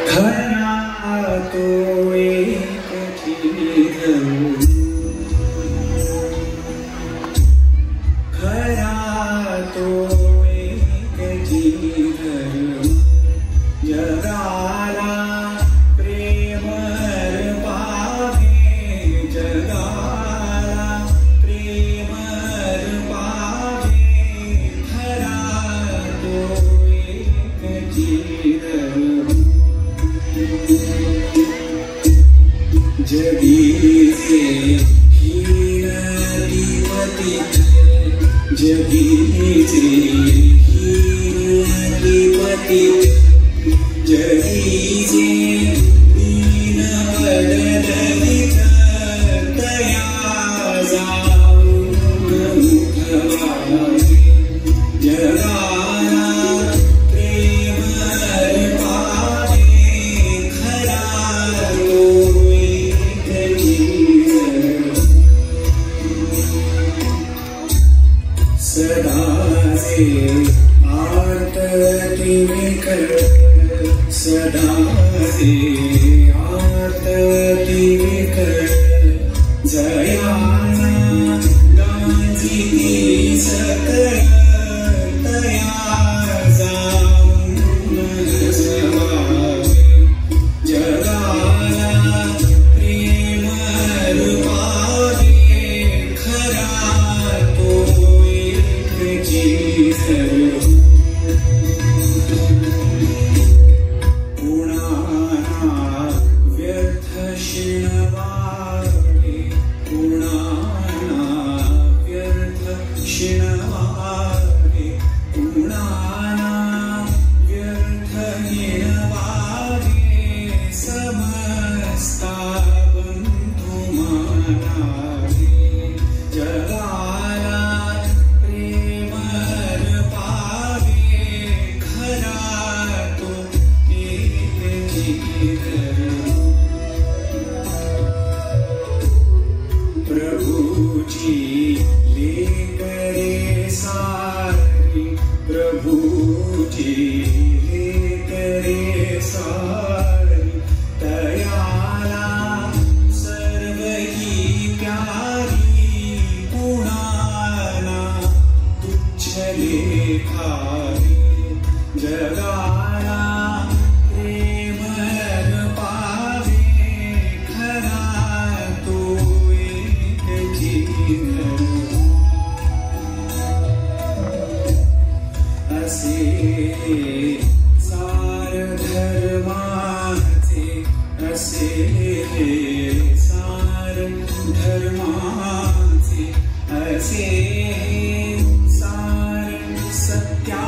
खरा तो एक जीवन, खरा तो एक जीवन, जगाला प्रेम पावे, जगाला प्रेम पावे, खरा तो एक जीवन, जगीचे हीनदिपती, जगीचे हीनदिपती, जगीचे दीनबदलित, तया जाऊन उठवावे, जगाला प्रेम पावे, खरा तो एक जीवन, सदा से आरती कर, सदा से आरती कर, जयाना गांधी सकल, तया जाऊन जवावे, जगाला प्रेम पावे, खरा तो एक जीवन, पुणाना व्यर्थ शिणवावे, पुणाना व्यर्थ शिणवावे, पुणाना व्यर्थ हिणवावे, समस्ता बंधु मानावे, जगाला प्रेम पावे, खरा तो एक जीवन, प्रभु जी लेकरे सारी, प्रभु जी लेकरे सारी, दयाला सर्व की प्यारी, पुणाना तुच्छ लेखारी, जगाला प्रेम पावे, खरा तो एक जीवन, असे सार धर्माचे, असे सार धर्माचे, असे सार सत्या